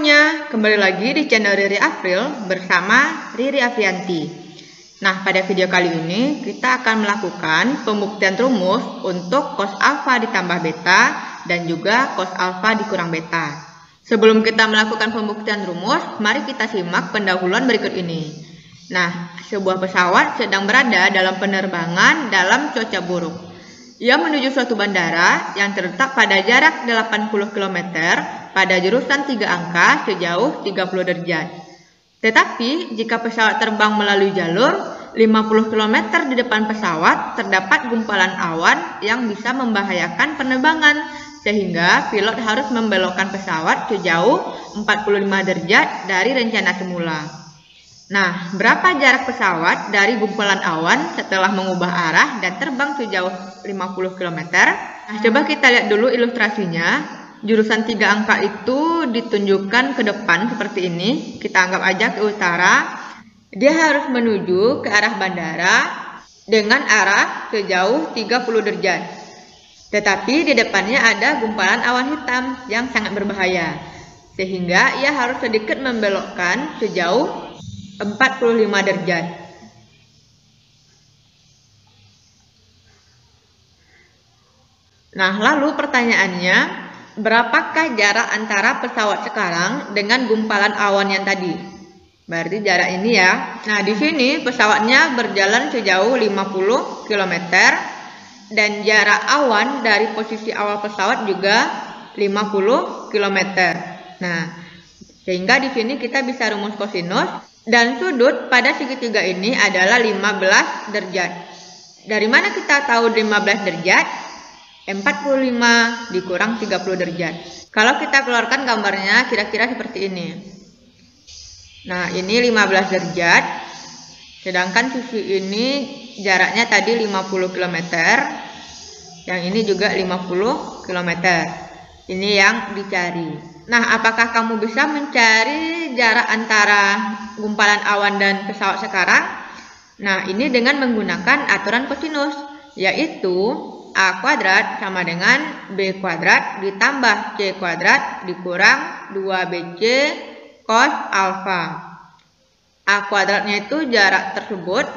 semuanya, kembali lagi di channel Riri Afril bersama Riri Afrianti. Nah, pada video kali ini kita akan melakukan pembuktian rumus untuk cos alfa ditambah beta dan juga cos alfa dikurang beta. Sebelum kita melakukan pembuktian rumus, mari kita simak pendahuluan berikut ini. Nah, sebuah pesawat sedang berada dalam penerbangan dalam cuaca buruk. Ia menuju suatu bandara yang terletak pada jarak 80 km pada jurusan 3 angka sejauh 30 derajat. Tetapi jika pesawat terbang melalui jalur 50 km di depan pesawat terdapat gumpalan awan yang bisa membahayakan penerbangan sehingga pilot harus membelokkan pesawat sejauh 45 derajat dari rencana semula. Nah, berapa jarak pesawat dari gumpalan awan setelah mengubah arah dan terbang sejauh 50 km? Nah, coba kita lihat dulu ilustrasinya. Jurusan 3 angka itu ditunjukkan ke depan seperti ini. Kita anggap aja ke utara. Dia harus menuju ke arah bandara dengan arah sejauh 30 derajat. Tetapi di depannya ada gumpalan awan hitam yang sangat berbahaya. Sehingga ia harus sedikit membelokkan sejauh 45 derajat. Nah, lalu pertanyaannya, berapakah jarak antara pesawat sekarang dengan gumpalan awan yang tadi? Berarti jarak ini ya. Nah, di sini pesawatnya berjalan sejauh 50 km dan jarak awan dari posisi awal pesawat juga 50 km. Nah, sehingga di sini kita bisa rumus kosinus. Dan sudut pada segitiga ini adalah 15 derajat. Dari mana kita tahu 15 derajat? 45 dikurang 30 derajat. Kalau kita keluarkan gambarnya kira-kira seperti ini. Nah, ini 15 derajat. Sedangkan sisi ini jaraknya tadi 50 km. Yang ini juga 50 km. Ini yang dicari. Nah, apakah kamu bisa mencari jarak antara gumpalan awan dan pesawat sekarang? Nah, ini dengan menggunakan aturan kosinus, yaitu A kuadrat sama dengan B kuadrat ditambah C kuadrat dikurang 2BC cos alfa. A kuadratnya itu jarak tersebut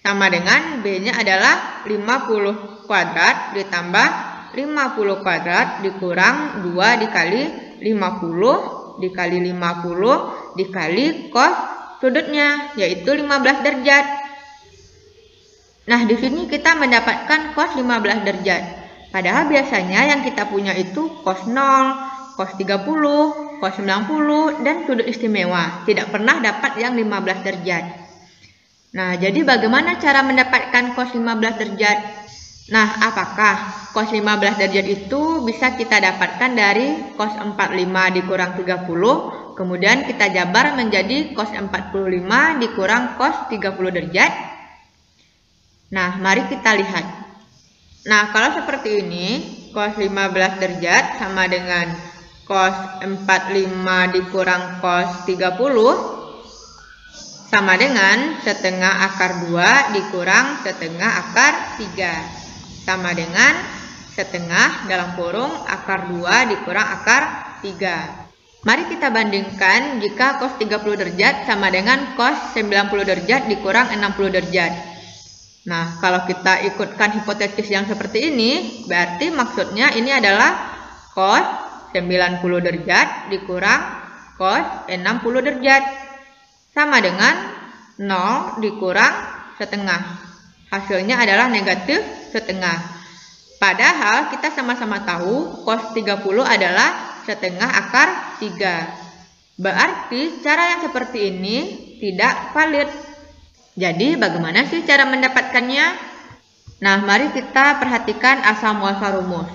sama dengan B-nya adalah 50 kuadrat ditambah 50 kuadrat dikurang 2 dikali 50 dikali 50 dikali cos sudutnya, yaitu 15 derajat. Nah, di sini kita mendapatkan cos 15 derajat. Padahal biasanya yang kita punya itu cos 0, cos 30, cos 90, dan sudut istimewa. Tidak pernah dapat yang 15 derajat. Nah, jadi bagaimana cara mendapatkan cos 15 derajat? Nah, apakah cos 15 derajat itu bisa kita dapatkan dari cos 45 dikurang 30, kemudian kita jabar menjadi cos 45 dikurang cos 30 derajat? Nah, mari kita lihat. Nah, kalau seperti ini, cos 15 derajat sama dengan cos 45 dikurang cos 30 sama dengan setengah akar 2 dikurang setengah akar 3. Sama dengan setengah dalam kurung akar 2 dikurang akar 3. Mari kita bandingkan jika cos 30 derajat sama dengan cos 90 derajat dikurang 60 derajat. Nah, kalau kita ikutkan hipotesis yang seperti ini, berarti maksudnya ini adalah cos 90 derajat dikurang cos 60 derajat. Sama dengan 0 dikurang setengah. Hasilnya adalah negatif setengah. Padahal kita sama-sama tahu cos 30 adalah setengah akar 3. Berarti cara yang seperti ini tidak valid. Jadi bagaimana sih cara mendapatkannya? Nah, mari kita perhatikan asal muasal rumus.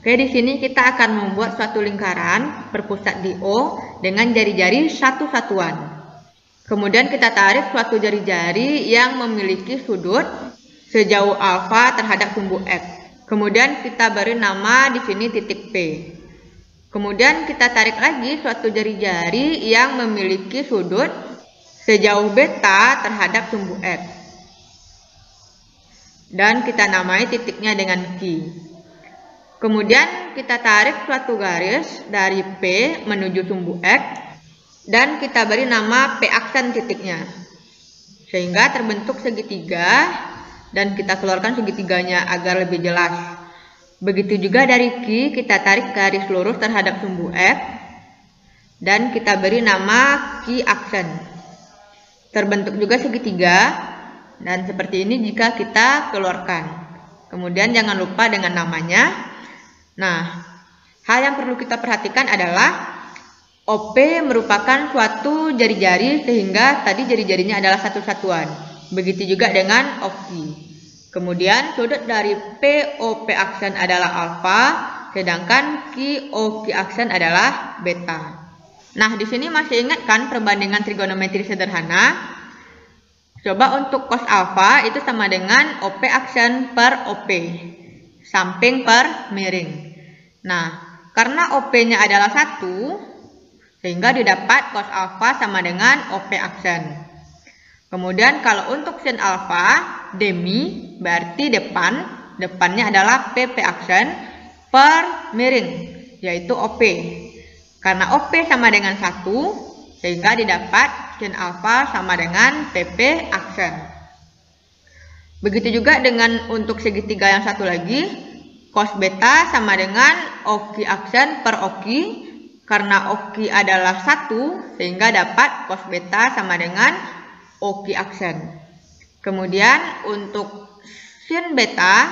Oke, di sini kita akan membuat suatu lingkaran berpusat di O dengan jari-jari satu satuan. Kemudian kita tarik suatu jari-jari yang memiliki sudut sejauh alfa terhadap sumbu X. Kemudian kita beri nama di sini titik P. Kemudian kita tarik lagi suatu jari-jari yang memiliki sudut sejauh beta terhadap sumbu X. Dan kita namai titiknya dengan Q. Kemudian kita tarik suatu garis dari P menuju sumbu X dan kita beri nama P aksen titiknya. Sehingga terbentuk segitiga dan kita keluarkan segitiganya agar lebih jelas. Begitu juga dari Q, kita tarik garis lurus terhadap sumbu X dan kita beri nama Q aksen. Terbentuk juga segitiga dan seperti ini jika kita keluarkan. Kemudian jangan lupa dengan namanya. Nah, hal yang perlu kita perhatikan adalah OP merupakan suatu jari-jari sehingga tadi jari-jarinya adalah satu satuan. Begitu juga dengan OQ. Kemudian sudut dari POP aksen adalah alfa, sedangkan QOQ aksen adalah beta. Nah, di sini masih ingat kan perbandingan trigonometri sederhana? Coba untuk cos alfa itu sama dengan OP aksen per OP. Samping per miring. Nah, karena OP-nya adalah 1, sehingga didapat cos alfa sama dengan OP aksen. Kemudian kalau untuk sin alfa, demi, berarti depannya adalah PP aksen per miring, yaitu OP. Karena OP sama dengan 1, sehingga didapat sin alfa sama dengan PP aksen. Begitu juga dengan untuk segitiga yang satu lagi, cos beta sama dengan OQ aksen per OQ. Karena OQ adalah 1, sehingga dapat cos beta sama dengan OQ aksen. Kemudian untuk sin beta,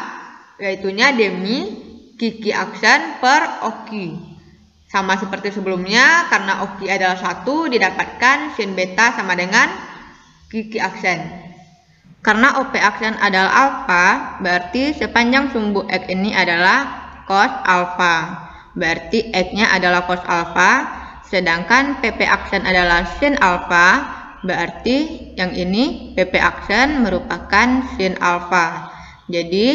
yaitunya demi QQ aksen per OQ. Sama seperti sebelumnya, karena OQ adalah 1, didapatkan sin beta sama dengan QQ aksen. Karena OP aksen adalah alfa, berarti sepanjang sumbu X ini adalah cos alfa. Berarti X-nya adalah cos alfa, sedangkan PP aksen adalah sin alfa, berarti yang ini PP aksen merupakan sin alfa. Jadi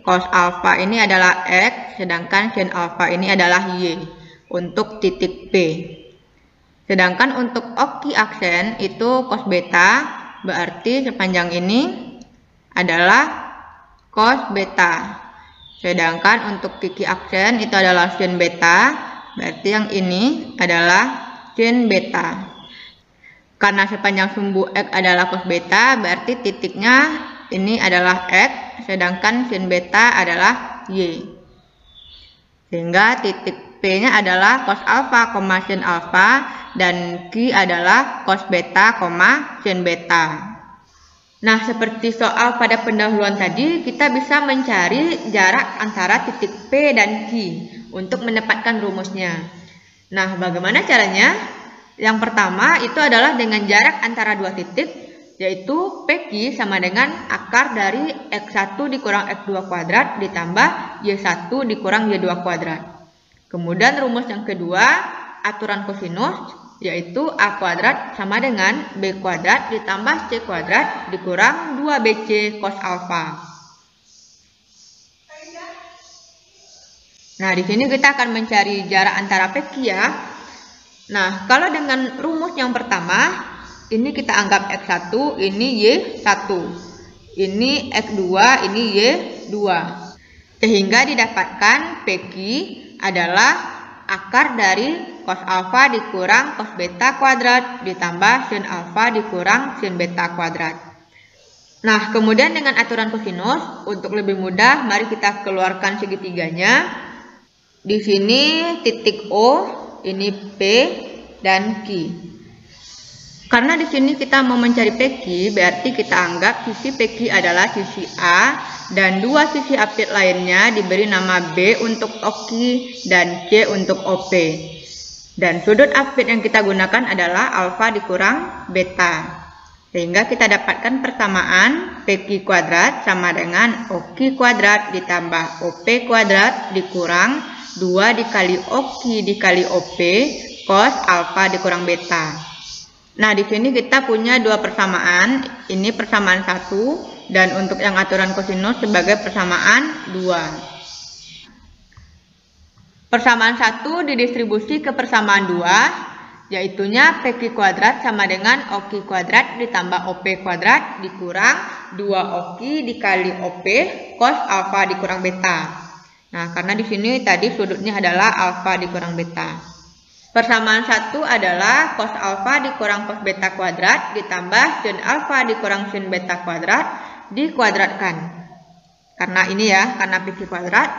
cos alfa ini adalah X, sedangkan sin alfa ini adalah Y untuk titik P. Sedangkan untuk OQ aksen itu cos beta, berarti sepanjang ini adalah cos beta. Sedangkan untuk QQ aksen itu adalah sin beta, berarti yang ini adalah sin beta. Karena sepanjang sumbu X adalah cos beta, berarti titiknya ini adalah X, sedangkan sin beta adalah Y. Sehingga titik P-nya adalah cos alfa, sin alfa, dan Q adalah cos beta, sin beta. Nah, seperti soal pada pendahuluan tadi, kita bisa mencari jarak antara titik P dan Q untuk mendapatkan rumusnya. Nah, bagaimana caranya? Yang pertama itu adalah dengan jarak antara dua titik, yaitu PQ sama dengan akar dari X1 dikurang X2 kuadrat ditambah Y1 dikurang Y2 kuadrat. Kemudian rumus yang kedua, aturan kosinus, yaitu A kuadrat sama dengan B kuadrat ditambah C kuadrat dikurang 2BC cos alfa. Nah, di sini kita akan mencari jarak antara PQ ya. Nah, kalau dengan rumus yang pertama, ini kita anggap X1, ini Y1. Ini X2, ini Y2. Sehingga didapatkan PQ adalah akar dari cos alfa dikurang cos beta kuadrat ditambah sin alfa dikurang sin beta kuadrat. Nah, kemudian dengan aturan kosinus, untuk lebih mudah, mari kita keluarkan segitiganya. Di sini titik O, ini P dan Q. Karena di sini kita mau mencari PQ, berarti kita anggap sisi PQ adalah sisi A dan dua sisi apit lainnya diberi nama B untuk OQ dan C untuk OP. Dan sudut apit yang kita gunakan adalah alfa dikurang beta. Sehingga kita dapatkan persamaan PQ kuadrat sama dengan OQ kuadrat ditambah OP kuadrat dikurang 2 dikali OQ dikali OP cos alfa dikurang beta. Nah, di sini kita punya dua persamaan. Ini persamaan 1 dan untuk yang aturan kosinus sebagai persamaan 2. Persamaan 1 didistribusi ke persamaan 2, yaitunya PQ kuadrat sama dengan OQ kuadrat ditambah OP kuadrat dikurang 2 OQ dikali OP cos alfa dikurang beta. Nah, karena di sini tadi sudutnya adalah alfa dikurang beta. Persamaan 1 adalah cos alfa dikurang cos beta kuadrat ditambah sin alfa dikurang sin beta kuadrat dikuadratkan. Karena ini ya, karena PQ kuadrat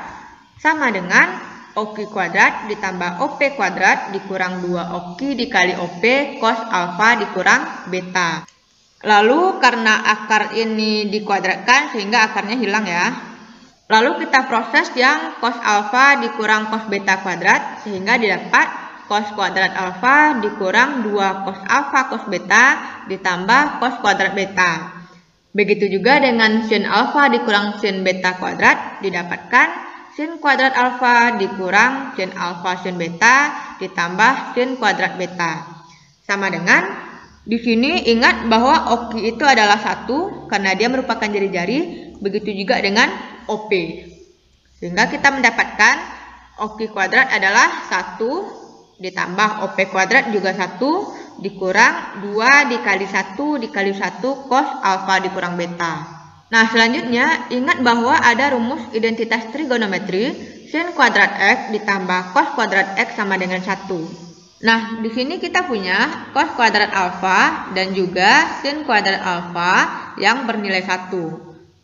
sama dengan OQ kuadrat ditambah OP kuadrat dikurang 2 OQ dikali OP cos alfa dikurang beta. Lalu karena akar ini dikuadratkan sehingga akarnya hilang ya. Lalu kita proses yang cos alfa dikurang cos beta kuadrat sehingga didapat cos kuadrat alfa dikurang 2 cos alfa cos beta ditambah cos kuadrat beta. Begitu juga dengan sin alfa dikurang sin beta kuadrat didapatkan sin kuadrat alfa dikurang sin alfa sin beta ditambah sin kuadrat beta. Sama dengan di sini ingat bahwa OQ itu adalah 1 karena dia merupakan jari-jari, begitu juga dengan OP. Sehingga kita mendapatkan OQ kuadrat adalah 1 ditambah OP kuadrat juga 1 dikurang 2 dikali 1 dikali 1 cos alfa dikurang beta. Nah, selanjutnya ingat bahwa ada rumus identitas trigonometri sin kuadrat X ditambah cos kuadrat X sama dengan 1. Nah, di sini kita punya cos kuadrat alfa dan juga sin kuadrat alfa yang bernilai 1.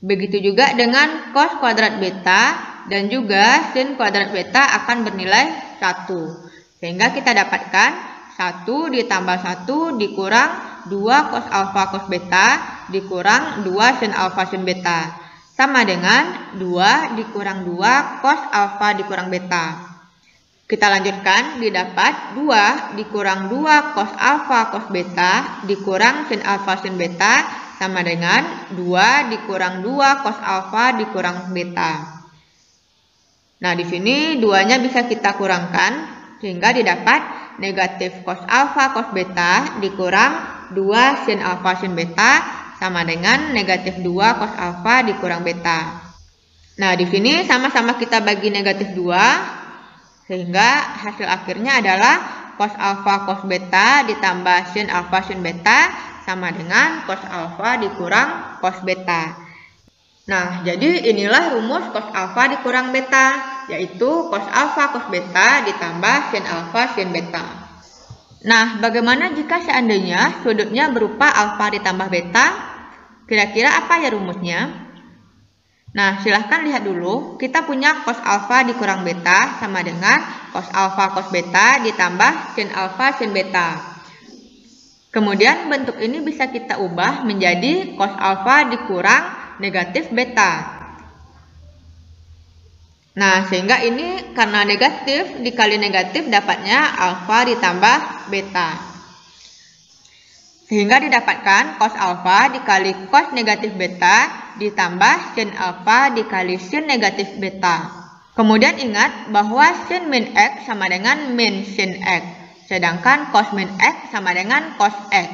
Begitu juga dengan cos kuadrat beta dan juga sin kuadrat beta akan bernilai 1. Sehingga kita dapatkan 1 ditambah 1 dikurang 2 cos alfa cos beta dikurang 2 sin alfa sin beta. Sama dengan 2 dikurang 2 cos alfa dikurang beta. Kita lanjutkan, didapat 2 dikurang 2 cos alfa cos beta dikurang sin alfa sin beta sama dengan 2 dikurang 2 cos alfa dikurang beta. Nah, di sini 2-nya bisa kita kurangkan sehingga didapat negatif cos alfa cos beta dikurang 2 sin alfa sin beta sama dengan negatif 2 cos alfa dikurang beta. Nah, di sini sama-sama kita bagi negatif 2 sehingga hasil akhirnya adalah cos alfa cos beta ditambah sin alfa sin beta sama dengan cos alfa dikurang cos beta. Nah, jadi inilah rumus cos alfa dikurang beta, yaitu cos alfa cos beta ditambah sin alfa sin beta. Nah, bagaimana jika seandainya sudutnya berupa alfa ditambah beta? Kira-kira apa ya rumusnya? Nah, silahkan lihat dulu. Kita punya cos alfa dikurang beta sama dengan cos alfa cos beta ditambah sin alfa sin beta. Kemudian bentuk ini bisa kita ubah menjadi cos alfa dikurang negatif beta. Nah, sehingga ini karena negatif dikali negatif dapatnya alfa ditambah beta. Sehingga didapatkan cos alfa dikali cos negatif beta ditambah sin alfa dikali sin negatif beta. Kemudian ingat bahwa sin min X sama dengan min sin X. Sedangkan cos min X sama dengan cos X.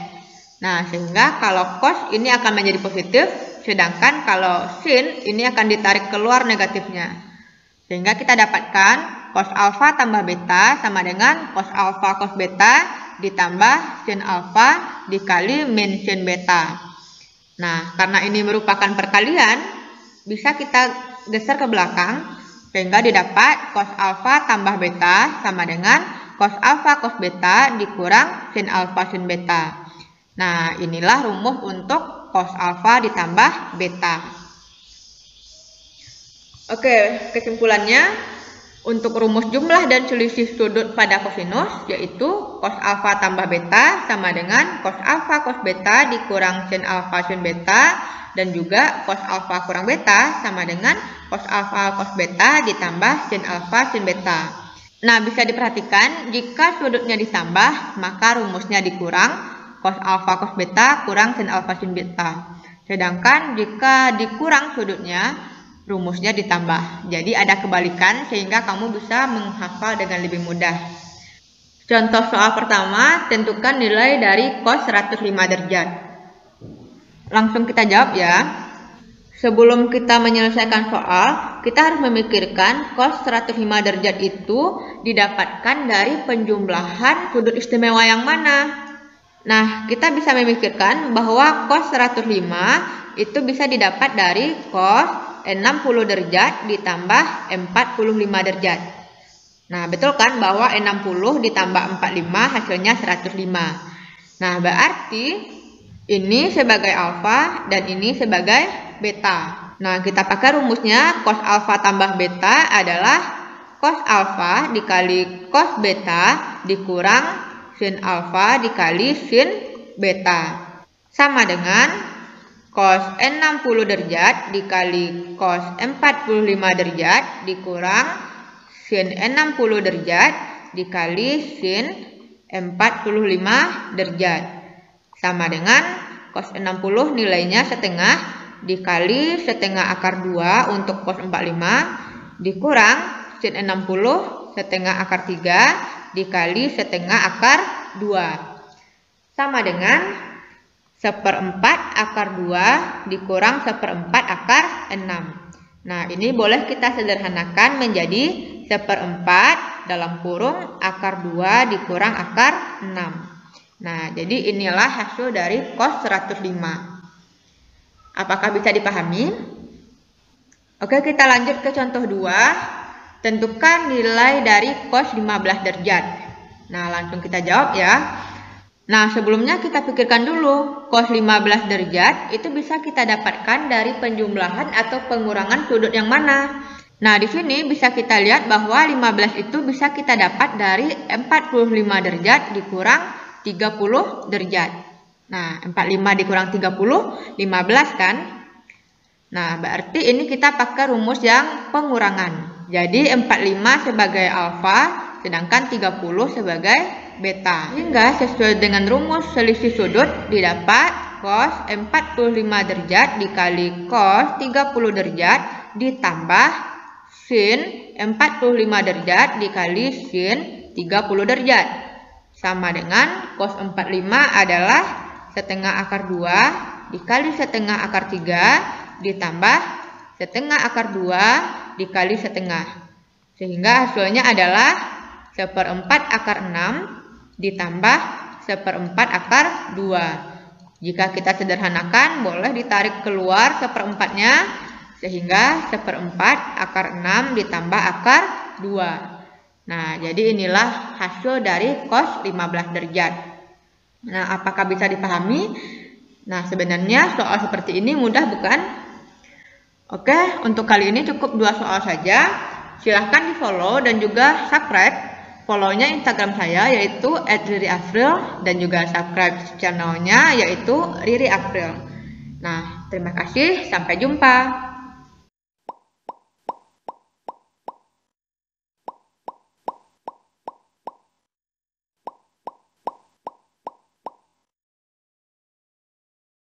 Nah, sehingga kalau cos ini akan menjadi positif, sedangkan kalau sin ini akan ditarik keluar negatifnya. Sehingga kita dapatkan cos alfa tambah beta sama dengan cos alfa cos beta ditambah sin alfa dikali min sin beta. Nah, karena ini merupakan perkalian, bisa kita geser ke belakang sehingga didapat cos alfa tambah beta sama dengan cos alfa cos beta dikurang sin alfa sin beta. Nah, inilah rumus untuk cos alfa ditambah beta. Oke, kesimpulannya untuk rumus jumlah dan selisih sudut pada kosinus yaitu cos alfa tambah beta sama dengan cos alfa cos beta dikurang sin alfa sin beta dan juga cos alfa kurang beta sama dengan cos alfa cos beta ditambah sin alfa sin beta. Nah, bisa diperhatikan jika sudutnya ditambah maka rumusnya dikurang cos alfa cos beta kurang sin alfa sin beta. Sedangkan jika dikurang sudutnya rumusnya ditambah. Jadi ada kebalikan sehingga kamu bisa menghafal dengan lebih mudah. Contoh soal pertama, tentukan nilai dari cos 105 derajat. Langsung kita jawab ya. Sebelum kita menyelesaikan soal, kita harus memikirkan cos 105 derajat itu didapatkan dari penjumlahan sudut istimewa yang mana. Nah, kita bisa memikirkan bahwa cos 105 itu bisa didapat dari cos 60 derajat ditambah 45 derajat. Nah, betul kan bahwa 60 ditambah 45 hasilnya 105. Nah, berarti ini sebagai alfa dan ini sebagai beta. Nah, kita pakai rumusnya cos alfa tambah beta adalah cos alfa dikali cos beta dikurang sin alfa dikali sin beta. Sama dengan cos 60 derajat dikali cos 45 derajat dikurang sin 60 derajat dikali sin 45 derajat. Sama dengan cos 60 nilainya setengah dikali setengah akar 2 untuk cos 45 dikurang sin 60 setengah akar 3 dikali setengah akar 2. Sama dengan 1/4 akar 2 dikurang 1/4 akar 6. Nah, ini boleh kita sederhanakan menjadi 1/4 dalam kurung akar 2 dikurang akar 6. Nah, jadi inilah hasil dari cos 105. Apakah bisa dipahami? Oke, kita lanjut ke contoh 2. Tentukan nilai dari cos 15 derajat. Nah, langsung kita jawab ya. Nah, sebelumnya kita pikirkan dulu, cos 15 derajat itu bisa kita dapatkan dari penjumlahan atau pengurangan sudut yang mana. Nah, di sini bisa kita lihat bahwa 15 itu bisa kita dapat dari 45 derajat dikurang 30 derajat. Nah, 45 dikurang 30, 15 kan? Nah, berarti ini kita pakai rumus yang pengurangan. Jadi 45 sebagai alfa, sedangkan 30 sebagai beta. Sehingga sesuai dengan rumus selisih sudut didapat cos 45 derajat dikali cos 30 derajat ditambah sin 45 derajat dikali sin 30 derajat. Sama dengan cos 45 adalah setengah akar 2 dikali setengah akar 3 ditambah setengah akar 2 dikali setengah. Sehingga hasilnya adalah 1/4 akar 6 ditambah 1/4 akar 2. Jika kita sederhanakan, boleh ditarik keluar 1/4-nya, sehingga 1/4 akar 6 ditambah akar 2. Nah, jadi inilah hasil dari cos 15 derajat. Nah, apakah bisa dipahami? Nah, sebenarnya soal seperti ini mudah bukan? Oke, untuk kali ini cukup 2 soal saja. Silahkan di follow dan juga subscribe. Follow-nya Instagram saya yaitu @ririapril dan juga subscribe channelnya yaitu Riri April. Nah, terima kasih, sampai jumpa.